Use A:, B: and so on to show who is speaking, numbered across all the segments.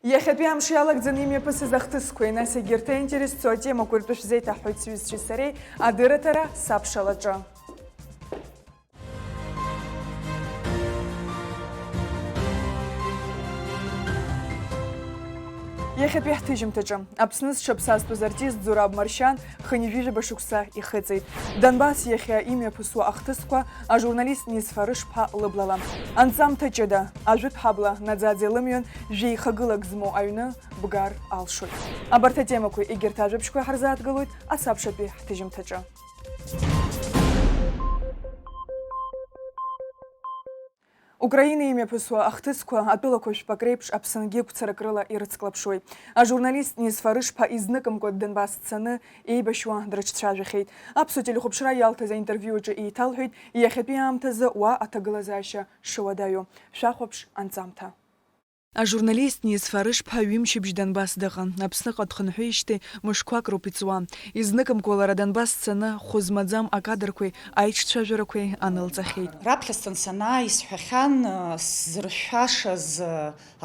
A: Иахьатәи амш иалагӡаны имҩаԥысыз ахҭысқәа нас егьырҭ аинтересцо атемақәа ртәы шәзеиҭаҳҳәоит сҩызцәеи сареи адырраҭара сабшалаҿы. Иахьатәи ҳҭыжьымҭаҿы Аԥсны зҽаԥсазтәыз артист Зураб Маршьан хынҩажәижәаба шықәса ихыҵит. Донбасс иахьа имҩаԥысуа ахҭысқәа ажурналист Низфа Рышԥҳа лыблала. Анҵамҭа ҷыда ажәытә ҳабла наӡаӡа илымҩан жәеихагылак змоу аҩны бгар алшоит. Абарҭ атемақәа егьырҭ ажәабжьқәа ҳарзааҭгылоит асабшатәи ҳҭыжьымҭаҿы. Украина имҩаԥысуа ахҭысқәа атәылақәа жәпак реиԥш Аԥсынгьы қәцарак рыла ирыцклаԥшуеит. Ажурналист Низфа Рышԥҳа изныкымкәа Донбасс дцаны еибашьуа дрыҿцәажәахьеит. Аԥсуа телехәаԥшра иалҭаз аинтервиу аҿы еиҭалҳәеит иахьатәи аамҭазы уа аҭагылазаашьа шуадаҩу. Шәахәаԥш анҵамҭа. Ажурналист Низфа Рышԥҳа ҩымчыбжь Донбасс дыҟан. Аԥсныҟа дхынҳәижьҭеи мышқәак роуп иҵуа. Изныкымкәа лара Донбасс дцаны хәы-змаӡам акадрқәеи аиҿцәажәарақәеи анылҵахьеит.
B: Раԥхьаҵәҟьа санаа исҳәахьан зыршәашаз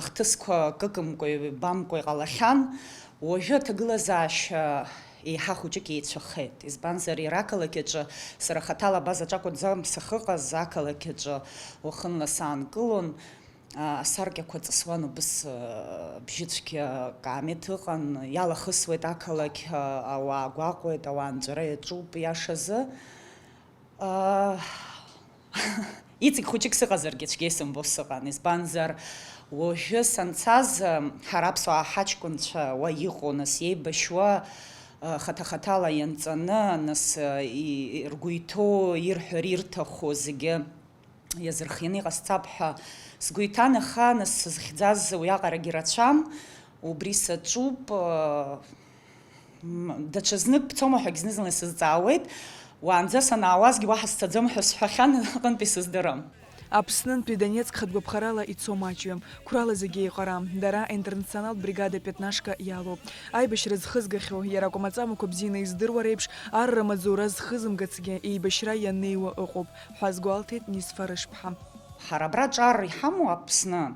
B: ахҭысқәа кыкымкәа ибамкәа иҟалахьан. Уажәы аҭагылазаашьа еиҳа хәыҷык еицәахеит. Избанзар иара ақалақь аҿы сара хаҭала абазаҿ акәӡам сахыҟаз, ақалақь аҿы уахынла саанкылон. Асаркьақәа ҵысуан убыс бжьыцәгьа каамеҭ ыҟан, иалахысуеит ақалақь, ауаа гәаҟуеит, ауаа нҵәара иаҿуп иашазы. Иҵегь хәыҷык сыҟазаргьы цәгьа исымбо сыҟан. Избанзар уажәы санцаз ҳара аԥсуаа ҳаҷкәынцәа уа иҟоу нас еибашьуа хаҭа-хаҭала ианҵаны нас ргәы иҭоу ирҳәар ирҭаху зегьы иазырхианы иҟасҵап ҳәа сгәы иҭан, аха нас сызхьӡаз уиаҟарагьы рацәам, убри саҿуп, даҽазнык бцома ҳәагь зны-зынла исызҵаауеит, уаанӡа санаауазгьы уаҳа сцаӡом ҳәа сҳәахьан, аҟынтәи сыздырам.
A: Аԥснынтәи Донецк хатәгәаԥхарала ицо маҷҩым, қәрала зегьы еиҟарам, дара аинтернационалтә бригада пятнашка иалоуп. Аибашьра зхызгахьоу, иара акәамаҵамақәа бзианы издыруа реиԥш, арра маҵура зхызымгацгьы еибашьра ианнеиуа ыҟоуп, ҳәа азгәалҭеит Низфа Рышԥҳа.
B: Ҳара абра ҿар иҳамоу Аԥсны,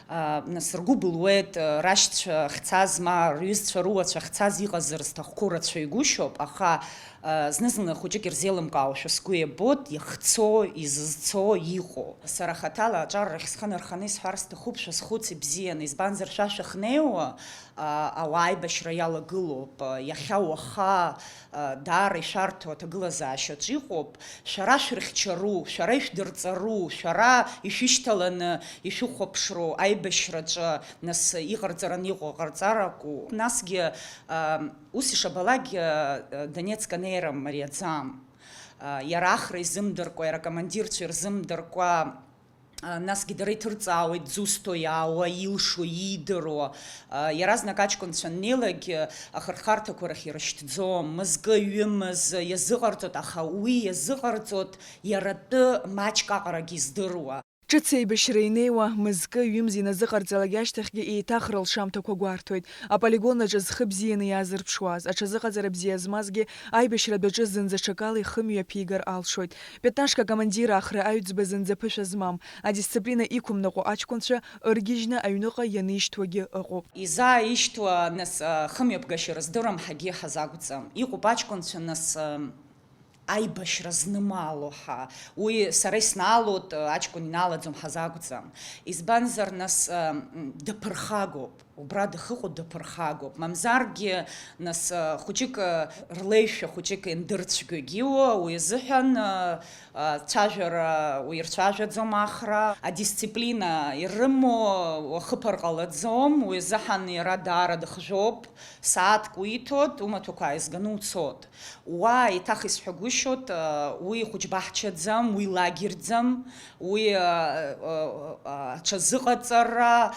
B: нас ргәы былуеит, рашьцәа хьцаз, ма рҩызцәа руацәа хьцаз иҟазар зҭахқәоу рацәаҩгәышьоуп, аха зны-зынла хәыҷык ирзеилымкаауашәа сгәы иабоит ихцо, изызцо иҟоу. Сара хаҭала аҿаррахь схы нарханы исҳәар сҭахуп, шәазхәыци бзианы, избанзар шәа шәахнеиуа ауаа аибашьра иалагылоуп, иахьа уаха даара ишәарҭо аҭагылазаашьаҿ иҟоуп, шәара шәырхьчару, шәара ишәдырҵару, шәара ишәышьҭаланы ишәыхәаԥшру аибашьраҿы нас иҟарҵараны иҟоу ҟарҵараку. Насгьы ус ишабалак Донецк анеира мариаӡам. Иара ахра изымдыркәа, иара акомандирцәа ирзымдыркәа, насгьы дара иҭырҵаауеит дзусҭо иаауа, илшо, иидыруа. Иаразнак аҷкәынцәа аннеилак ахырхарҭақәа рахь ирышьҭӡом, мызкы ҩымыз иазыҟарҵот, аха уи иазыҟарҵот иаратәы маҷк аҟарагьы издыруа.
A: Ҿыц еибашьра инеиуа, мызкы ҩымз иназыҟарҵалак ашьҭахьгьы еиҭах рылшамҭақәа гәарҭоит. Аполигон аҿы зхы бзианы иаазырԥшуаз, аҽазыҟаҵара бзиа змазгьы аибашьратә аҿы зынӡа ҽакала ихымҩа ԥигар алшоит. Пятнашка акомандир ахра аҩӡба зынӡа ԥышәа змам, адисциплина иқәымнаҟәо аҷкәынцәа ыргьежьны аҩныҟа ианишьҭуагьы ыҟоуп.
B: Изааишьҭуа нас хымҩаԥгашьара здырам ҳагьы ҳазакәӡам. Иҟоуп аҷкәынцәа нас аибашьра знымаало ҳа. Уи сара иснаалот, аҷкәын инаалаӡом ҳазакәӡам. Избанзар нас даԥырхагоуп. Убра дахыҟоу даԥырхагоуп. Мамзаргьы нас хәыҷык рлеишәа хәыҷык индырцәгьогьы уи азыҳәан цәажәара уирцәажәаӡом ахра, адисциплина ирымоу уахыԥар ҟалаӡом, уи азыҳәан иара даара дыхжәоуп, сааҭк уиҭот, умаҭәақәа ааизганы уцот. Уа еиҭах исҳәагәышьоит, уи хәыҷ баҳчаӡам, уи лагерӡам, уи аҽазыҟаҵара,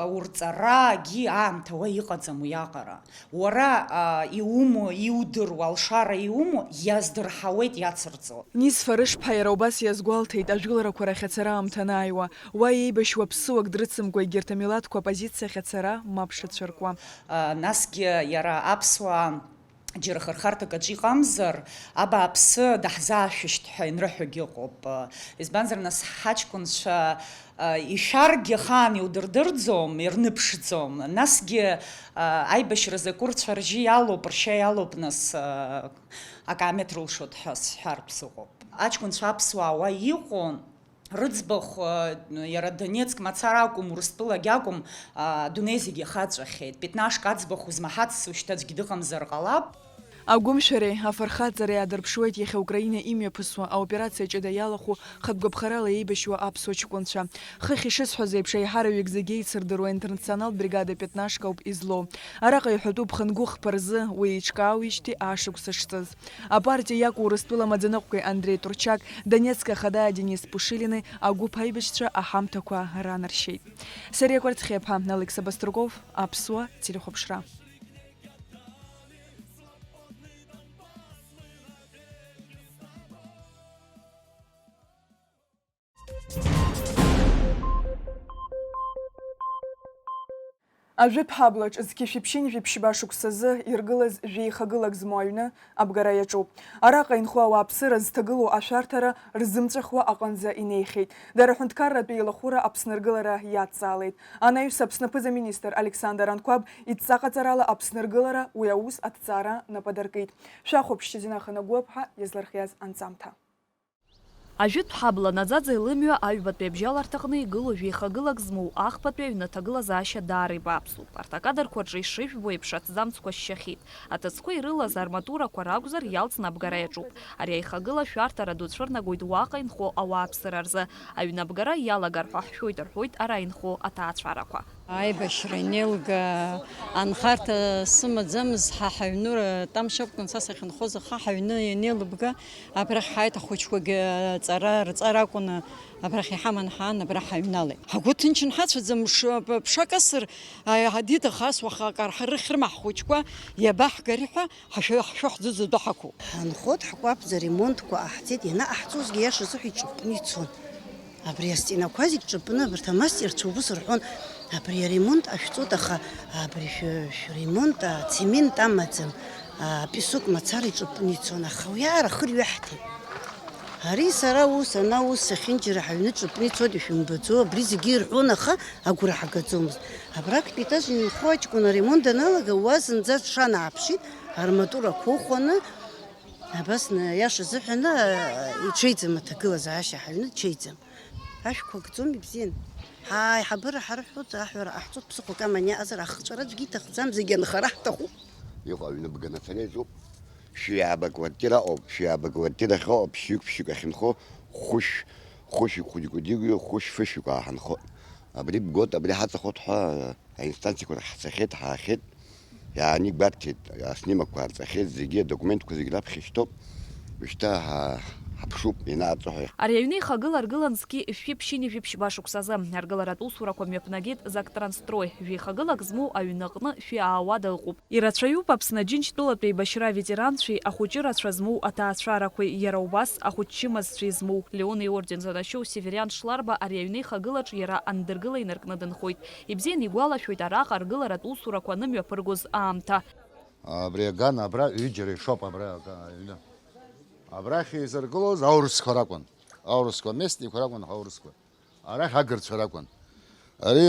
B: аурҵара агьи аамҭа уа иҟаӡам уиаҟара. Уара иумоу, иудыруа, алшара иумоу, иаздырҳауеит иацырҵо.
A: Низфа Рышԥҳа иара убас иазгәалҭеит ажәыларақәа рахь ацара аамҭа анааиуа, уа еибашьуа ԥсуак дрыцымкәа егьырҭ амилаҭқәа апозициахь ацара мап шыцәыркуа.
B: Насгьы иара аԥсуаа џьара хырхарҭак аҿы иҟамзар, абааԥсы даҳзаашәышьҭ ҳәа инрыҳәогьы ыҟоуп. Избанзар, нас ҳаҷкәынцәа ишәаргьы ахаан иудырдырӡом, ирныԥшӡом. Насгьы аибашьразы акәырцәа ржьы иалоуп, ршьа иалоуп, нас акаамеҭ рылшоит ҳәа сҳәартә сыҟоуп. Аҷкәынцәа аԥсуаа уа иҟоу рыӡбахә иара Донецк мацара акәым, Урыстәылагьы акәым, адунеи зегьы ихаҵәахьеит. Пятнашк аӡбахә узмаҳац уажәшьҭа аӡәгьы дыҟамзар ҟалап.
A: Агәымшәареи афырхаҵареи аадырԥшуеит иахьа Украина имҩаԥысуа аоперациа ҷыда иалахәу хатәгәаԥхарала еибашьуа аԥсуа ҷкәынцәа. Хыхь ишысҳәаз еиԥш аиҳараҩык зегьы еицырдыруа интернационалтә бригада пятнашк ауп излоу. Араҟа иҳәатәуп хангәыхԥа рзы уи еиҿкаауижьҭеи ашықәса шҵыз. Апартиа иакәу Урыстәыла маӡаныҟәгаҩ Андрей Турчак, Донецк ахадаҩ Денис Пушилини агәыԥ аибашьцәа аҳамҭақәа ранаршьеит. Сариа Кәарҭхьеԥа, Алекса Баструков, аԥсуа телехәаԥшра. Ажәытә ҳаблаҿ зқьы шәиԥшьынжәиԥшьба шықәсазы иргылаз жәеихагылак змоу аҩны абгара иаҿуп. Араҟа инхо ауааԥсыра зҭагылоу ашәарҭара рзымҵәахуа аҟынӡа инеихьеит. Дара ҳәынҭқарратә еилахәыра Аԥсны ргылара иадҵаалеит. Анаҩс Аԥсны аԥыза-министр Александр Анқәаб идҵаҟаҵарала Аԥсны ргылара уи аус аҭҵаара нападыркит. Шәахәаԥшь Џьазина Ханагәыԥҳа иазлархиаз анҵамҭа.
C: Ажәытә ҳабла наӡаӡа илымҩа аҩбатәи абжьаларҭаҟны игылоу жәеихагылак змоу ахԥатәи аҩны аҭагылазаашьа даара ибааԥсуп. Арҭ акадрқәа рҿы ишыжәбо еиԥш аҭӡамцқәа шьшьахьеит. Аҭыӡқәа ирылаз арматурақәа ракәзар иалҵны абгара иаҿуп. Ари аихагыла шәарҭара ду цәырнагоит уаҟа инхо ауааԥсыра рзы. Аҩны абгара иалагар ҳәа ҳшәоит рҳәоит ара инхо аҭаацәарақәа.
D: Аибашьра инеилга анхарҭа сымаӡамыз ҳа ҳаҩнура тамшьапкын са сахьынхоз аха ҳаҩны ианеилыбга абрахь ҳааит ахәыҷқәагьы рҵара акәны абрахь иҳаман ҳаан абра ҳаҩналеит. Ҳгәы ҭынчын ҳацәаӡам ԥшакасыр ҳадида хас уаха рыхьрыма ҳхәыҷқәа иабаҳгари ҳәа ҳшәыҳӡыӡ адәы ҳақәуп.
E: Ҳанхот ҳкәаԥӡа ремонтқәа аҳҭеит, ианаҳҵозгьы иашазыҳәа иҿыппны ицон. Абри астенақәа зегь ҿыппны абарҭ амастерцәа убыс рҳәон, абри аремонт ашәҵот, аха абри шәремонт ацемент амаӡам, апесок мацара иҿыппны ицон, аха уиаара хырҩаҳҭеит. Ари сара ус ана ус сахьынџьара ҳаҩны ҿыппны ицоит ишәымбаӡо, абри зегьы ирҳәон, аха агәра ҳагаӡомызт. Абрактә етаж инхо аҷкәын аремонт даналага уа зынӡа дшанааԥшит, арматура қәыхәаны, абас иашазыҳәаны иҽеиӡам аҭагылазаашьа ҳаҩны дҽеиӡам. Ашәқәа гӡом ибзиан. Ҳаиҳабыра ҳарҳәоит, аҳәара ҟаҳҵоит, ԥсыхәак аман иаҟазар, ахҵәара аӡәгьы иҭахӡам, зегьы анхара ҳҭахуп.
F: Иҟоу аҩны бганацара иаҿуп. Шәиаба квартира ауп, шәиаба квартирахь ауп, ԥшьҩык ахьынхо, хәышьҩык хәыҷ-кәыҷык, хәышь-фышьҩык ааҳанхо. Абри бгот, абри ҳаҵахот ҳәа аинстанциақәа рахь ҳцахьеит, ҳаахьеит, иааникбарҭеит, аснимакқәа аарҵахьеит, зегьы адокументқәа зегьы раԥхьа ишьҭоуп. Уажәшьҭа ҳаԥшуп ианааҵаҳәа.
C: Ари аҩны ихагыла ргылан зқьы шәиԥшьыни-шәиԥшьба шықәсазы. Аргыларатә усурақәа мҩаԥнагеит Зактрансстрой. Жәеихагылак змоу аҩныҟны шәиаауада ыҟоуп. Ирацәаҩуп Аԥсны Аџьынџьтәылатәи еибашьра ветеранцәеи ахәыҷырацәа змоу аҭаацәарақәеи, иара убас ахәыҷчымазцәеи змоу. Леон иорден занашьоу Севериан Шларба ари аҩны ихагылаҿ иара андыргыла инаркны дынхоит. Ибзиан игәалашәоит араҟа аргыларатә усурақәа анымҩаԥыргоз аамҭа.
G: Абри аган абра ҩыџьара ишоуп абра аҩны. Абрахь изыргылоз аурысқәа ракәын. Аурысқәа местникқәа ракәын аурысқәа. Арахь агырцәа ракәын. Ари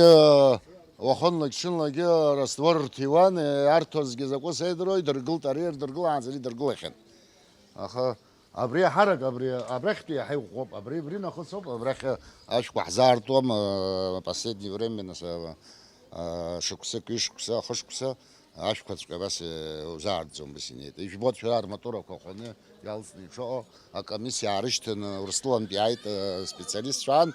G: уахынлагь-ҽынлагьы раствор рҭиуан, иарҭозгьы закәу сеидыруа, идыргылт, ари ирдыргылаанӡа идыргылахьан. Аха абри аҳарак абрахьтәи иаҳа иӷәӷәоуп, абри нахысоуп, абрахь ашәқәа ҳзаартуам последнее время, шықәсык, ҩышықәса, хышықәса, ашәқәаҵәҟьа абас узаарӡом бас инеит. Ижәбоит шәара арматурақәа хәаны иалҵны иҿоуо, акомиссиа аарышьҭын, Урыстәылантәи ааит специалистцәа,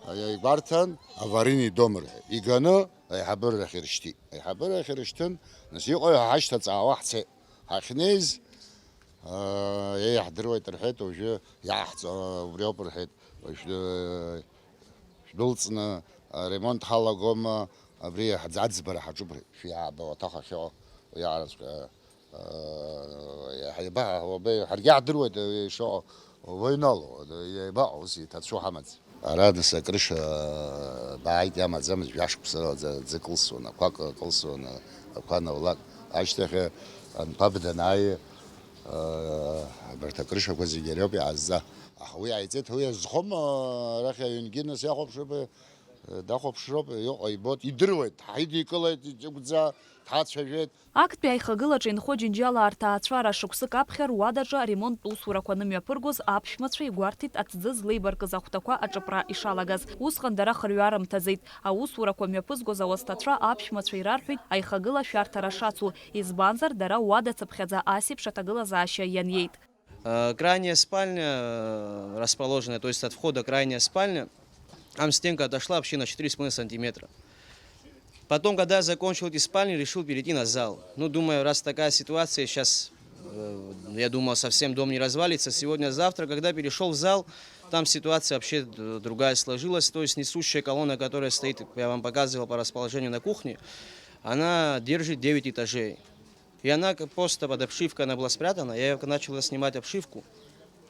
G: игәарҭан аварийный дом рҳәеит. Иганы аиҳабыррахь ирышьҭит. Аиҳабыррахь ирышьҭын, нас иҟои ҳәа ҳашьҭаҵаауа ҳцеит. Ҳахьнеиз иаҳдыруеит рҳәеит, уажәы иааҳҵо убри ауп рҳәеит. Шәдәылҵны ремонт ҳалагома, абри аӡбара ҳаҿуп рҳәеит. Шәиааба уаҭах ахьыҟоу иаараҵәҟьа ҳаргьы иаҳдыруеит ишыҟоу, уаҩналоу, иеибаҟоу ус иҭацәу ҳамаӡ. Ара нас акрыша бааит иамаӡамыз, жәашықәса ӡы кылсуан, ақәак кылсуан, ақәа наулак. Ашьҭахь анпабданае бартакрышақәа зегьы ариоуп иаазза. Аха уи ааиҵеит, уи азхом арахь аҩнгьы иахәаԥшып, дахәаԥшроуп, иҟоу ибоит, идыруеит, ҳаидикылеит, иҷыгәӡа, ҳацәажәеит.
C: Актәи аихагылаҿы инхо џьынџьала арҭаацәара шықәсык аԥхьа руадаҿы аремонттә усурақәа нымҩаԥыргоз аԥшәмацәа игәарҭеит аҭӡы злеибаркыз ахәҭақәа аҿыпра ишалагаз. Усҟан дара хырҩарымҭаӡеит. Аусурақәа мҩаԥызгоз ауасҭацәа аԥшәмацәа ирарҳәеит аихагыла шәарҭара шацу, избанзар дара уадацыԥхьаӡа асеиԥш аҭагылазаашьа ианиеит.
H: Крайняя спальня расположенная, то есть от входа крайняя спальня, там стенка отошла вообще на 4,5 сантиметра. Потом, когда я закончил эти спальни, решил перейти на зал. Ну, думаю, раз такая ситуация, сейчас, я думал, совсем дом не развалится. Сегодня-завтра, когда перешел в зал, там ситуация вообще другая сложилась. То есть несущая колонна, которая стоит, я вам показывал по расположению на кухне, она держит 9 этажей. И она просто под обшивкой, она была спрятана. Я начал снимать обшивку,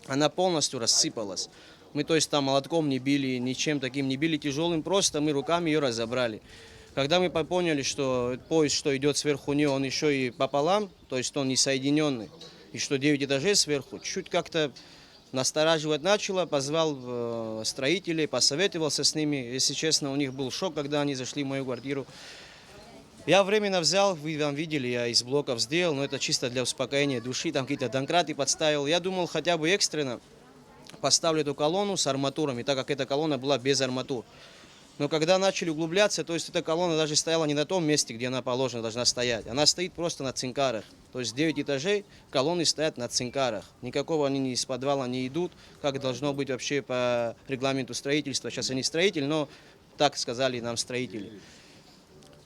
H: она полностью рассыпалась. Мы, то есть, там молотком не били, ничем таким не били тяжелым, просто мы руками ее разобрали. Когда мы поняли, что поезд, что идет сверху нее, он еще и пополам, то есть он не соединенный, и что 9 этажей сверху, чуть как-то настораживать начало, позвал строителей, посоветовался с ними. Если честно, у них был шок, когда они зашли в мою квартиру. Я временно взял, вы там видели, я из блоков сделал, но это чисто для успокоения души, там какие-то домкраты подставил. Я думал, хотя бы экстренно поставлю эту колонну с арматурами, так как эта колонна была без арматур. Но когда начали углубляться, то есть эта колонна даже стояла не на том месте, где она положена, должна стоять. Она стоит просто на цинкарах. То есть 9 этажей, колонны стоят на цинкарах. Никакого они ни из подвала не идут, как должно быть вообще по регламенту строительства. Сейчас я не строитель, но так сказали нам строители.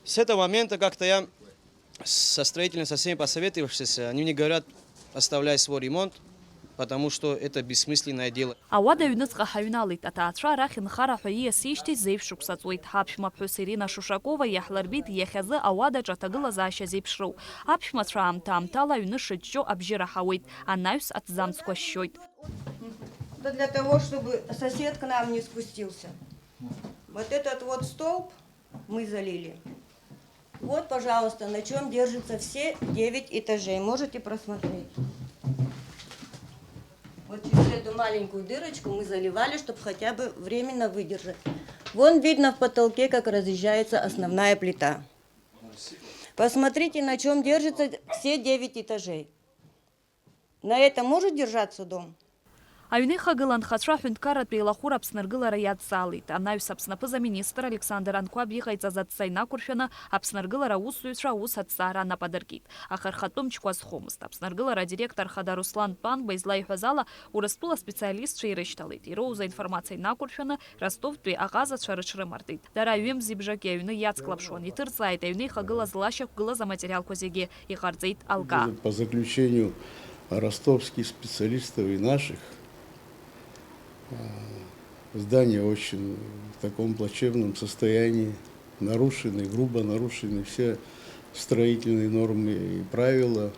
H: С этого момента как-то я со строителем, со всеми посоветовавшись, они мне говорят, оставляй свой ремонт, потому что это бессмысленное дело.
C: Ауада аҩныҵҟа ҳаҩналеит. Аҭаацәа арахь инхара ҳәа ииасижьҭеи зеиԥш шықәсаҵуеит. Ҳаԥшәмаԥҳәыс Ирина Шушакова иаҳлырбеит иахьазы ауадаҿ аҭагылазаашьа зеиԥшроу. Аԥшәмацәа аамҭа-аамҭала аҩны шыҷҷо абжьы раҳауеит. Анаҩс аҭӡамцқәа шьшьоит.
I: Это для того, чтобы сосед к нам не спустился. Вот этот вот столб мы залили. Вот, пожалуйста, на чем держатся все 9 этажей. Можете просмотреть. Вот через эту маленькую дырочку мы заливали, чтобы хотя бы временно выдержать. Вон видно в потолке, как разъезжается основная плита. Посмотрите, на чем держатся все 9 этажей. На этом может держаться дом?
C: Аҩны ихагыланхацәа ҳәынҭқарратә еилахәыр Аԥсны аргылара иадҵаалеит. Анаҩс Аԥснапыз аминистр Александр Анқәаб иҟаиҵаз адҵа инақәыршәаны Аԥсны аргылара аусзуҩцәа аус аҭҵаара нападыркит. Аха рхатәы мчқәа азхомызт. Аԥсны аргылара адиректор хада Руслан Тәанба излаиҳәаз ала, Урыстәыла аспециалистцәа ирышьҭалеит. Ироуз аинформациа инақәыршәаны Ростовтәи аҟазацәа рыҽрымардеит. Дара ҩымзибжак аҩны иацклаԥшуан. Иҭырҵааит аҩны ихагылаз лашьақәгылаз аматериалқәа зегьы. Иҟарҵеит Алга.
J: По заключению ростовских специалистов и наших, здание очень в таком плачевном состоянии, нарушены, грубо нарушены все строительные нормы и правила.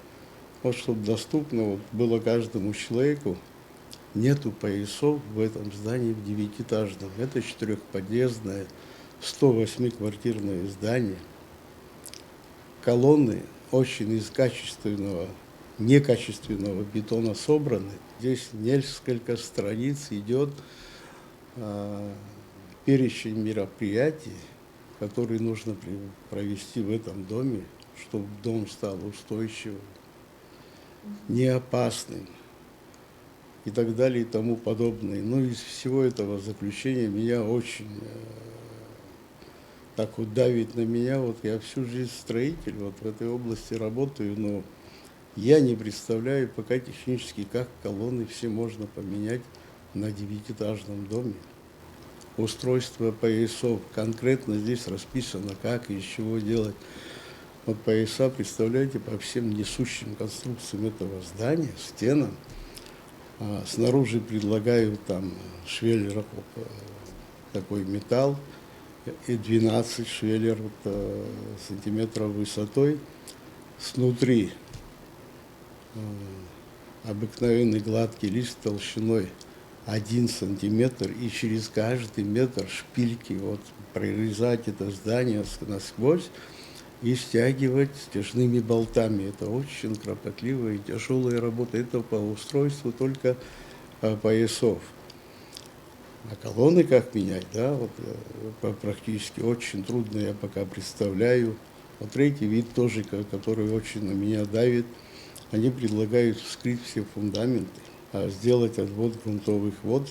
J: Вот чтобы доступно вот, было каждому человеку, нету поясов в этом здании в 9-этажном. Это 4-подъездное, 108-квартирное здание. Колонны очень из качественного, некачественного бетона собраны. Здесь несколько страниц идет перечень мероприятий, которые нужно провести в этом доме, чтобы дом стал устойчивым, неопасным и так далее и тому подобное. Но из всего этого заключения меня очень так вот давит на меня. Вот я всю жизнь строитель, вот в этой области работаю, но я не представляю пока технически, как колонны все можно поменять на 9-этажном доме. Устройство поясов, конкретно здесь расписано, как и из чего делать. Вот пояса, представляете, по всем несущим конструкциям этого здания, стенам. Снаружи предлагают там швеллеров, такой металл, и 12 швеллеров сантиметров высотой. Снутри обыкновенный гладкий лист толщиной 1 сантиметр, и через каждый метр шпильки вот прорезать это здание насквозь. и стягивать стяжными болтами. Это очень кропотливая и тяжелая работа. Это по устройству только поясов. А колонны как менять, да, вот практически очень трудно, я пока представляю. Вот третий вид тоже, который очень на меня давит, они предлагают вскрыть все фундаменты, сделать отвод грунтовых вод.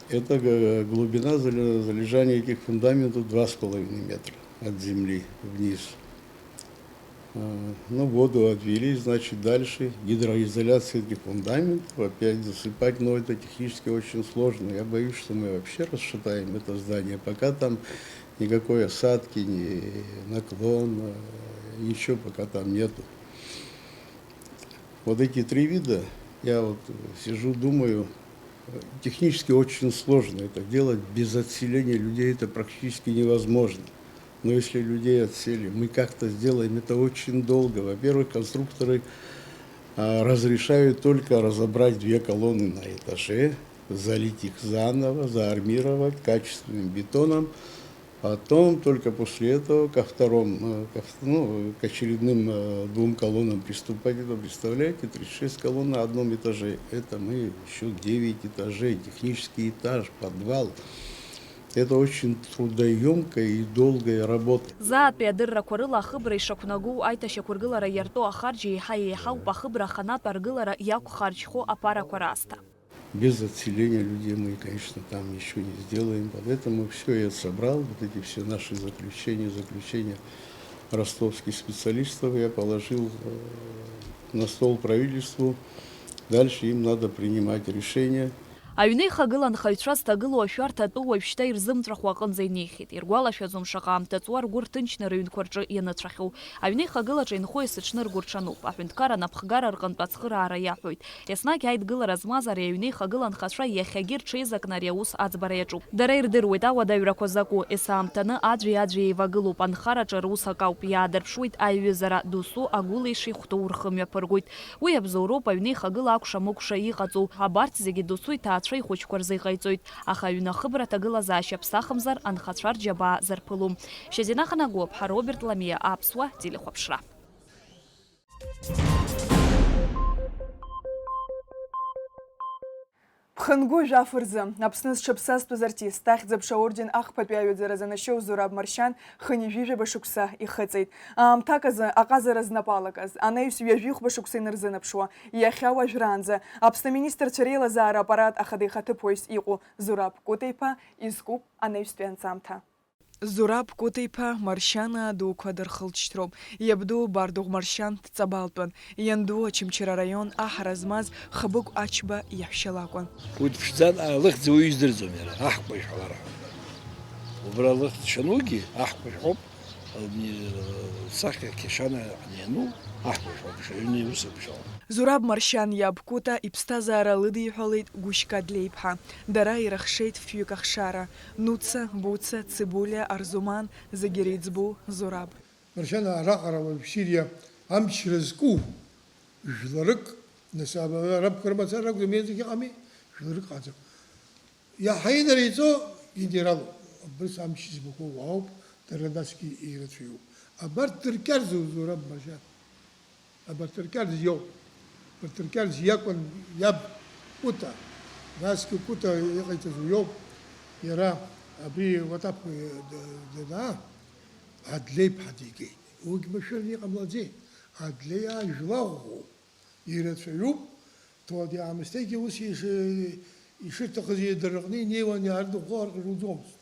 J: Это глубина залежания этих фундаментов 2,5 метра от земли вниз. Ну, воду отвели, значит, дальше гидроизоляция этих фундаментов, опять засыпать, но это технически очень сложно. Я боюсь, что мы вообще расшатаем это здание, пока там никакой осадки, ни наклон, ничего пока там нету. Вот эти три вида, я вот сижу, думаю, технически очень сложно это делать, без отселения людей это практически невозможно. Но если людей отсели, мы как-то сделаем это очень долго. Во-первых, конструкторы разрешают только разобрать 2 колонны на этаже, залить их заново, заармировать качественным бетоном. Потом, только после этого, к очередным 2 колоннам приступать. Это, представляете, 36 колонн на одном этаже. Это мы еще 9 этажей, технический этаж, подвал. Это очень трудоемкая и долгая работа.
C: Заат пиадырра курыла хыбры шакунагу айта шакургылара ярто ахарджи хай хау пахыбра ханат аргылара яку харчхо апара кураста.
J: Без отселения людей мы, конечно, там ничего не сделаем. Поэтому все я собрал, вот эти все наши заключения ростовских специалистов я положил на стол правительству. Дальше им надо принимать решение.
C: Аҩны ихагылан хаҩцәа зҭагылоу ашәарҭа атәы уажәшьҭа ирзымҵәахуа аҟынӡа инеихьеит. Иргәалашәаӡом шаҟа аамҭаҵуа ргәы рҭынчны рыҩнқәа рҿы ианыцәахьоу. Аҩны ихагылаҿы инхо есыҽны ргәы рҽануп. Аҳәынҭқар анапхгара рҟынтә ацхыраара иаҳәоит. Еснагь аидгылара змаз ари аҩны ихагыла анхацәа иахьагьы рҽеизакны ари аус аӡбара иаҿуп. Дара ирдыруеит ауадаҩрақәа закәу. Есаамҭаны аӡәи-аӡәи еивагылоуп. Анхараҿы рус акауп. Иаадырԥшуеит аиҩызара досу агәылеиш ихәҭоу рхымҩаԥыргоит. Уи абзоуроуп аҩны ихагыла акәша-мыкәша иҟаҵоу. Абарҭ зегьы досу иҭаацәа ихәыҷқәа рзы иҟаиҵоит. Аха аҩны ахыбра аҭагылазаашьа ԥсахымзар анхацәа рџьабаа зарԥылом. Шьазина Ханагәыԥҳа, Роберт Ламиа, Аԥсуа телехәаԥшра.
A: Ԥхынгәы жәафырзы, Аԥсны зҽыԥсазтәыз артист, ахьӡ-аԥша орден ахԥатәи аҩаӡара занашьоу Зураб Маршьан хынҩажәижәаба шықәса ихыҵит. Аамҭак азы аҟазара знапалакыз, анаҩс ҩажәихәба шықәса инырзынаԥшуа, иахьа уажәраанӡа Аԥсны министрцәа реилазаара аппарат ахада ихаҭыԥуаҩс иҟоу Зураб Кәыта-иԥа изкуп анаҩстәи анҵамҭа. Зураб Кәыта-иԥа Маршьана дуқәа дырхылҵшьҭроуп. Иабду Бардыӷә Маршьан дҵабалтәын. Ианду Очамчыра араион аҳра змаз Хабыгә Ачба иаҳәшьа лакәын.
K: Уи дԥшӡан, лыхьӡ уаҩы издырӡом иара, аҳкәажә ҳәа ларҳәон. Убра лыхьӡ шанугьы аҳкәажә ҳәоуп, сахьак иашана ҳаниану аҳкәажә ҳәоуп, аҩны иусуԥшьала.
A: Зураб Маршьан иаб Кәыта иԥсҭазаара лыдиҳәалеит Гәышька Длеиԥҳа. Дара ирыхшеит фҩык ахшара. Нуца, Буца, Цибулиа, Арзуман зегьы иреиҵбу Зураб.
L: Маршьан араҟара уажәшьырия амчра зку жәларык, нас арабқәа рмацара акәӡам, зегьы ыҟами, жәларык ҟаҵам. Иаҳаинареиҵо генералуп. Абас амч збақәоу уаауп, дара насгьы ирацәаҩуп. Абарҭ дыркьарзу Зураб Маршьан. Абарҭ дыркьарз иоуп. Дыркьарз иакәын иаб Кәыта. Насгьы Кәыта иҟаиҵаз уиоуп. Иара абри уатаԥ данаа Адлеиԥҳа дигеит. Уигь машәырны иҟамлаӡеит. Адлеиаа жәлагәыхоуп, ирацәаҩуп. Ҭауади аамысҭеигьы ус ишырҭахыз еидырраҟны инеиуан иаардыӷәӷәар ируӡомызт.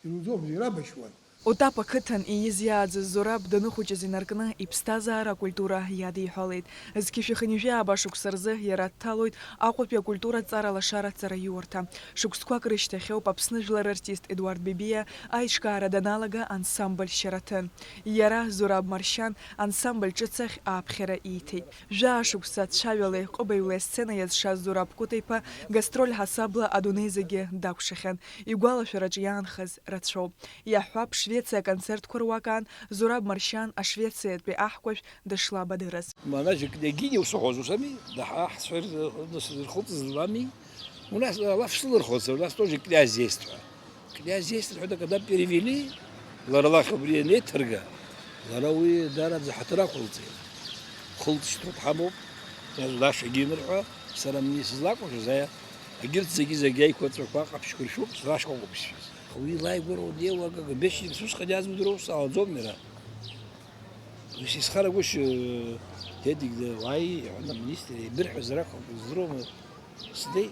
L: Ируӡомызт, ирабашьуан.
A: Утап ақыҭан ииз иааӡаз Зураб даныхәыҷыз инаркны иԥсҭазаара акультура иадиҳәалеит. Зқьышә ихынҩажәи аабашықәса рзы иара дҭалоит Аҟәатәи акультураҭҵара алашара аиурҭа. Шықәсқәак рышьҭахьоуп Аԥсны жәлар артист Едуард Бебиа аиҿкаара даналага ансамбль Шьараҭын. Иара Зураб Маршьан ансамбль ҿыц ахь ааԥхьара ииҭеит. Жәаа-шықәса цәаҩала иҟыбаҩла асцена иазшаз Зураб Кәыта-иԥа гастроль ҳасабла адунеи зегьы дақәшахьан. Игәалашәараҿ иаанхаз рацәоуп. Иаҳҳәап Швеция концертқәа руакан Зураб Маршьан ашвециатәи аҳкәажә дышлабадырыз.
K: Манажа княгиня усохозусами, да аҳцәа рхылҵыз злами. У нас лафшлырхоз, у нас тоже князейство. Князейство, это когда перевели, Ларлах Абриен Этерга, ضروي دارت زحترا خلطي خلط شتروت حبوب لاش جيمر سلام سلاك وش زي قلت زي جاي كنت واقع بشكل شو سلاش كوكو بس خوي لا يقولوا دي واقع بيش يسوس خجاز مدروس او زومنا وش يسخر وش هديك واي عندنا منيستري برح زرق زروم سدي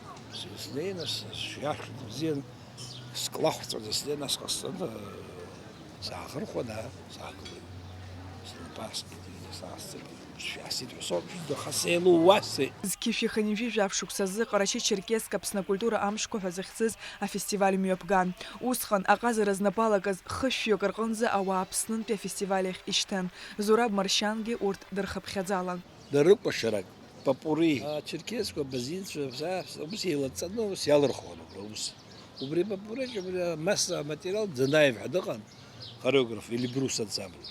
K: ناس شياخ زين سكلاخ سدي ناس قصد ساخر خدها ساخر باس
A: Зкифи ханиви жавшук сазы Қарачи Черкесск Аԥсны культура амшқәа ҳәа захьӡыз афестиваль мҩаԥган. Усҟан аҟазара знапалагаз хышәҩык рҟынӡа ауаа Аԥснынтәи афестиваль ахь ишьҭын. Зураб Маршьангьы урҭ дырхыԥхьаӡалан.
K: Дырыкәашарак папури Черкессқәа базинцәа ус еилаҵаны ус иалырхуан ус. Убри папуреки масса материал Ӡанаев ҳәа дыҟан хореограф Эльбрус ансамбль.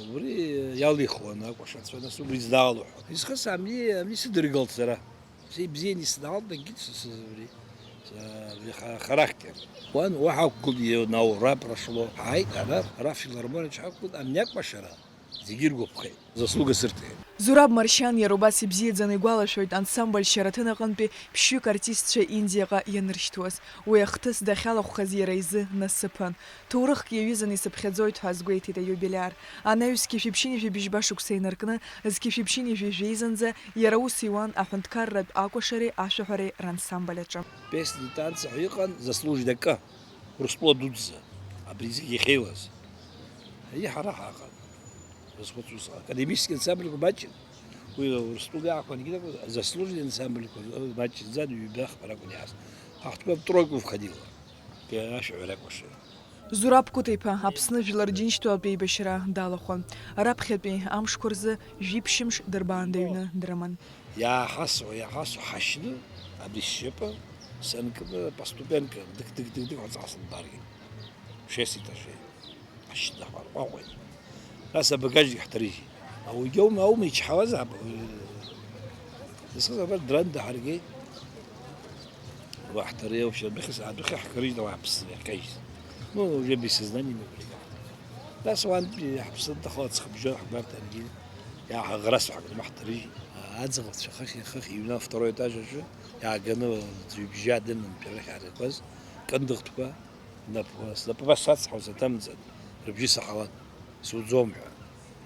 K: Убри иалихуан акәашацәа нас убри издаалоуҳәа. Изхыз амни сыдыргалт сара. Бзиан исдаалт дагьит убри характер. Уаҳақәгылт наура прошло. Ҳаит ара филармониаҿ ҳақәгылт амни акәашара зегьы иргәаԥхеит. Заслуга сырҭеит.
A: Зураб Маршьан иара убас ибзиаӡаны игәалашәоит ансамбль Шьараҭын аҟынтәи ԥшьҩык артистцәа Индиаҟа ианыршьҭуаз. Уи ахҭыс дахьалахәхаз иара изы насыԥын. Ҭоурыхк иаҩызан исыԥхьаӡоит ҳәа азгәеиҭеит аиубиляр. Анаҩс Зқьышәиԥшьынижәи быжьба шықәса инаркны Зқьышәиԥшьынижәи жәеизанӡа иара ус иуан аҳәынҭқарратә акәашареи ашәаҳәареи рансамбль аҿы.
K: Песни танцы иҟан заслужьдака Урыстәыла дуӡӡа. Абри зегьы иахьеилаз. Ҳара ҳаҟан. Академический ансамбль бачен, Урыстәыла иаақәан заслуженный ансамбль бачен, сзади юбилях парагуняс. В тройку входила.
A: Зураб Кәыта-иԥа Аԥсны Жәлар Џьынџьтәылатәи еибашьра далахәын. Раԥхьатәи амшқәа рзы жәиԥшьымш дырбаандаҩны дрыман.
K: Иаахасуа ҳашьны абри сшьапы санкны поступенка дык-дык ҟаҵасын даргьы. 6 этажей. Ашьны ҳарҟәаҟәеит. Нас абагаġгьы ҳҭарыжьит. Ауаҩгьы аума ичҳауазаап. Исхызабар дран даҳаргеит. Ҳҭарыжьит вообще адәахьы ҳкарыжьит ауаа Аԥсны иахькаижьыз. Ну, уже без сознания не были. Нас уантәи ҳаԥсынтәы ацхыбжьы ҳбарҭангьы иааҳаӷрасуа ҳакәны ҳҭарыжьит. Аӡӷабцәа хыхь иҩны второй этаж аҿы иааганы ӡҩбжьа дымамтәи арахь иааргақәаз кындыӷтәқәа снапқәа сацҳауа саҭамҵан рыбжьы саҳауан. Суӡом ҳәа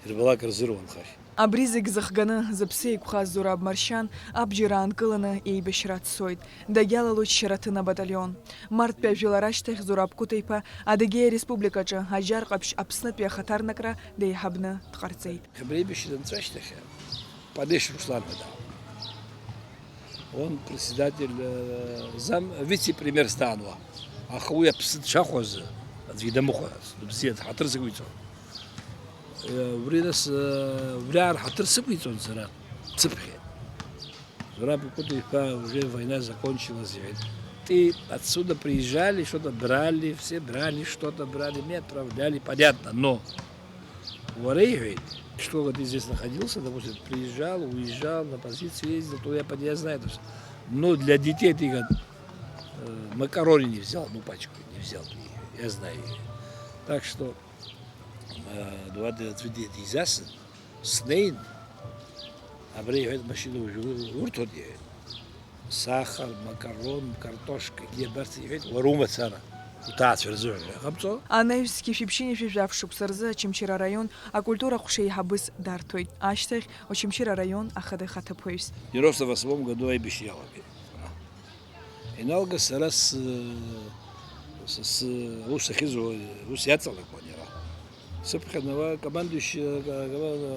K: ирбалак рзыруан хахь.
A: Абри зегь зыхганы зыԥсы еиқәхаз Зураб Маршьан абџьар аанкыланы еибашьра дцоит. Дагьалалоит Шьараҭын абаталион. Марттәи ажәылара ашьҭахь Зураб Кәыта-иԥа Адыгеиа Республикаҿы Аџьар Ҟаԥшь Аԥснытәи ахаҭарнакра деиҳабны дҟарҵеит.
K: Абреибашьра данцо ашьҭахь Падеш Руслан ҳәа даауан. Он председатель вице-премьер стануа. Аха уи аԥсы дшахәаз аӡәгьы дамыхәаз. Бзиа ҳаҭыр сықәиҵон. Убри нас ҳаҭыр сықәиҵон сара цыԥхьеит. Зураб Кәыта-иԥа уже война закончилась. И отсюда приезжали, что-то брали, все брали, что-то брали, меня отправляли, понятно, но говорит, что вот ты здесь находился, допустим, приезжал, уезжал, на позицию ездил, то я знаю это все. Но для детей ты макарони не взял, ну пачку не взял, я знаю. Так что отведет изясен, снейн, абрей машину уртот сахар, макарон, картошка, где барцы, варума цара.
A: Анаҩс Зқьышәиԥшьынижәи жәаф-шықәса рзы Очамчыра араион акультура ҟәшеиҳабыс дарҭоит. Ашьҭахь Очамчыра араион ахадахаҭыԥуаҩс.
K: 98 году аибашьра. Иналга сара ус ахьызуа ус иаҵалакуан иара. Сыԥхьанала командующий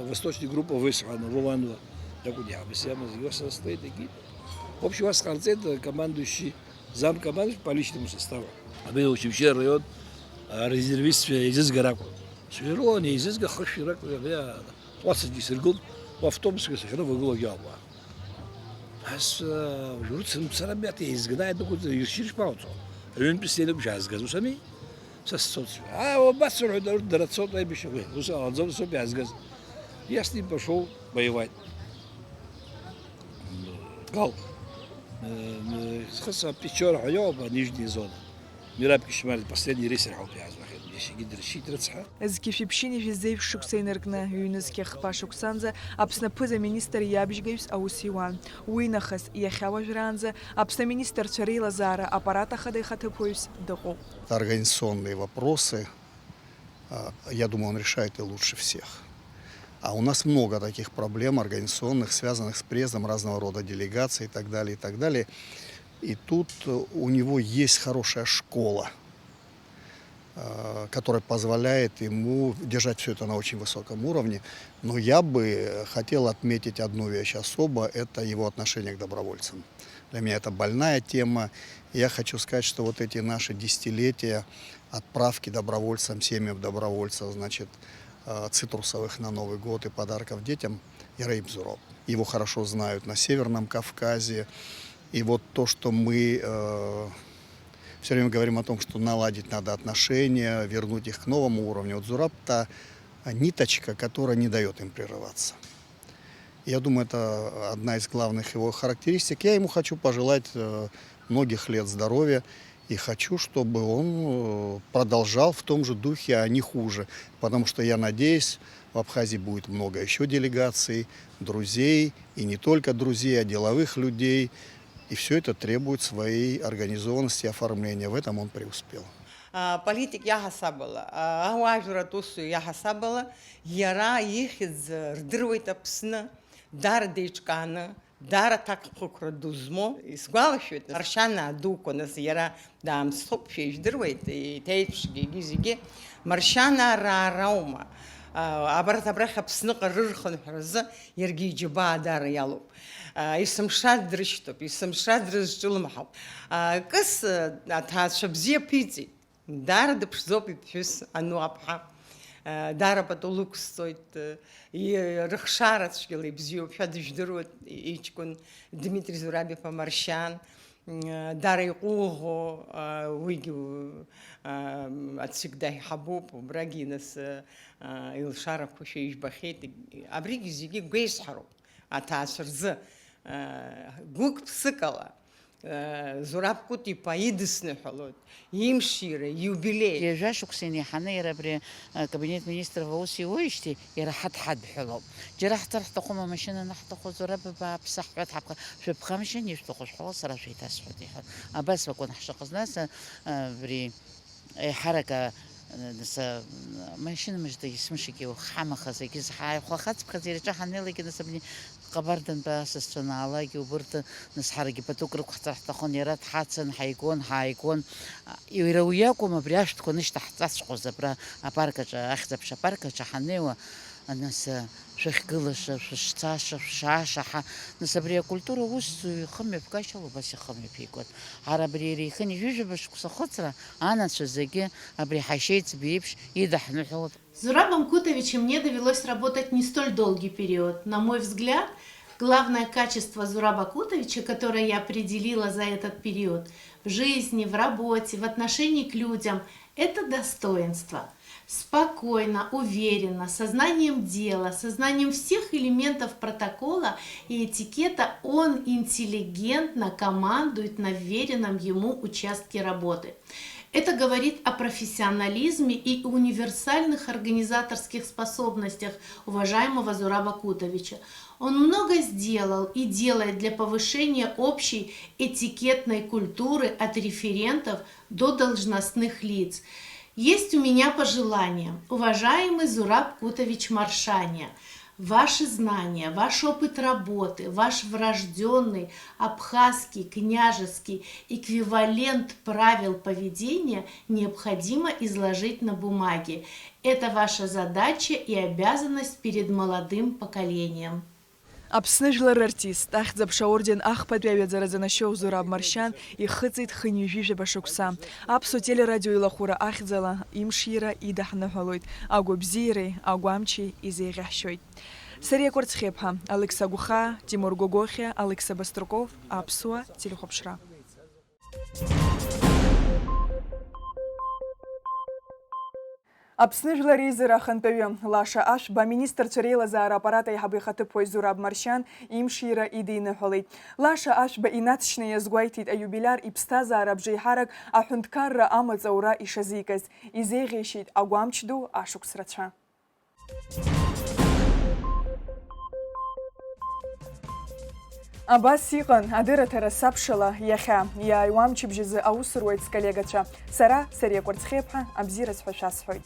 K: восточной группы ВСУ Вованова иакәын иаҳабысиамаз иоса стоит такие. В общем, вас ҟарҵеит командующий замкомандующий по личному составу. Абри Очамчыра район резервистцәа еизызгар акәын. Сҩарылон еизызга хышәҩык акәын, ҟәацагьы исыргылт, автобусгьы сахьрывагылогьы ауаа. Ас урҭ сара миаҭ еизганы аидукәыҵа иршьыр шԥауҵо? Аҩынтәи снеинықәшь аазгаз ус ами? Са сцоит. Убас рҳәоит, урҭ дара цоит аибашьра. Ус аҟанӡа соуп иаазгаз. Я с ним пошел воевать. Гал. Схыса Печора ҳәа иоуп, нижняя зона. Мираб Кишмар последний рейс рҳауп иаазбахьеит. يشجد رشيد رتصحى
A: Зкифипшини визев шуксейнеркна юнеске пашуксанза апсна пыза министр ябжгейс аусиуан. Уинахас яхяважранза апсна министр Царила Зара аппарата хадыхатыпуйс дыгу.
M: Организационные вопросы, я думаю, он решает и лучше всех. А у нас много таких проблем организационных, связанных с приездом разного рода делегаций и так далее, и так далее. И тут у него есть хорошая школа, которая позволяет ему держать все это на очень высоком уровне. Но я бы хотел отметить одну вещь особо, это его отношение к добровольцам. Для меня это больная тема. Я хочу сказать, что вот эти наши десятилетия отправки добровольцам, семьям добровольцев, значит, цитрусовых на Новый год и подарков детям, Ирейб Зураб. Его хорошо знают на Северном Кавказе. И вот то, что мы все время говорим о том, что наладить надо отношения, вернуть их к новому уровню. Вот Зураб – та ниточка, которая не дает им прерываться. Я думаю, это одна из главных его характеристик. Я ему хочу пожелать многих лет здоровья и хочу, чтобы он продолжал в том же духе, а не хуже. Потому что я надеюсь, в Абхазии будет много еще делегаций, друзей, и не только друзей, а деловых людей. И все это требует своей организованности и оформления. В этом он преуспел.
B: Политик яхасабала, ауажуратусу яхасабала, яра ихиз рдырует апсна, дара дейчкана, дара такхукрадузмо. Сгвалашует, аршана адуконас яра дам сопфиш дырует, и тейпшги гизиги, маршана рараума. Абратабрах апсна рырхон храза, ерги джиба дара ялуп. Исымшад дрыштоп, исымшад дрыжчулмахав. Кыс аташабзия пици. Дара дпшзопи пюс ануапха. Дара патолук стоит и рахшарацкилы бзио фядждырут ичкун Дмитрий Зурабев Маршан. Дара иқуго уигу отсегда хабуб брагинас илшаров кушеиш бахет абриги зиги гейсхару аташрз гук псыкала Зураб кути поидысны холод имширы юбилей
N: Ежа шуксини хана ирабри кабинет министров Осиоишти ирахат хад бхолоб جرح ترح تقوم مشينا نحتقو زراب بصحة حقا شو بخمشين يشتقو شحال صراحة شيء تسودي بس بكون حشق ناس بري حركة ناس ماشين مش ده اسمش كي وخامة خزي كيس حاي خاطر بخزير جا حنيلي كده سبني قبردن بس استنالا كي وبرت ناس حركة بتوكر حتى تخون يرات حاتسن حيكون يروياكم برياش تكونش تحت تسقط برا أباركة أخذ بشباركة حنيوة الناس شيخ قلش شتاش شاشة ناس بريا كولتورة وس خمي بكاشلو بس خمي بيكون عربي ريخني جوجة باش خطرة أنا شزاجي أبري حشيت بيبش يدح نحوض.
O: С Зурабом Кутовичем мне довелось работать не столь долгий период. На мой взгляд, главное качество Зураба Кутовича, которое я определила за этот период в жизни, в работе, в отношении к людям, это достоинство. Спокойно, уверенно, сознанием дела, сознанием всех элементов протокола и этикета он интеллигентно командует на вверенном ему участке работы. Это говорит о профессионализме и универсальных организаторских способностях уважаемого Зураба Кутовича. Он много сделал и делает для повышения общей этикетной культуры от референтов до должностных лиц. Есть у меня пожелание, уважаемый Зураб Кутович Маршаня, ваши знания, ваш опыт работы, ваш врожденный абхазский княжеский эквивалент правил поведения необходимо изложить на бумаге. Это ваша задача и обязанность перед молодым поколением.
A: Аԥсны артист ахьӡ-аԥша орден ахԥатәи аҩаӡаразанашьоу Зураб Маршьан ихыҵит хынҩажәижәаба шықәса. Аԥсуа телерадио илахәыра ахьӡала имшира идаҳныҳәалоит, агәабзиареи агәамчи изеиӷьаҳшьоит. Сариа Кәарцхеиԥҳа, Алекса Гуха, Тимур Гогохиа, Алекса Баструков, Аԥсуа телехәаԥшра. Аԥсны жәлар реизара ахантәаҩы Лаша Ашәба аминистрцәа реилазаара аппарат аиҳабы ихаҭыԥуаҩ Зураб Маршьан имшира идиныҳәалеит. Лаша Ашәба инаҵшьны иазгәеиҭеит аиубиляр иԥсҭазаара абжеиҳарак аҳәынҭқарра амаҵ-аура ишазикыз. Изеиӷьеишьеит агәамч ду ашықәс рацәа. Абас иҟан адырраҭара сабшала иахьа иааиуа амчыбжьазы аус руеит сколлегацәа. Сара Сариа Кәарцхеиԥҳа абзиараз ҳәа шәасҳәоит.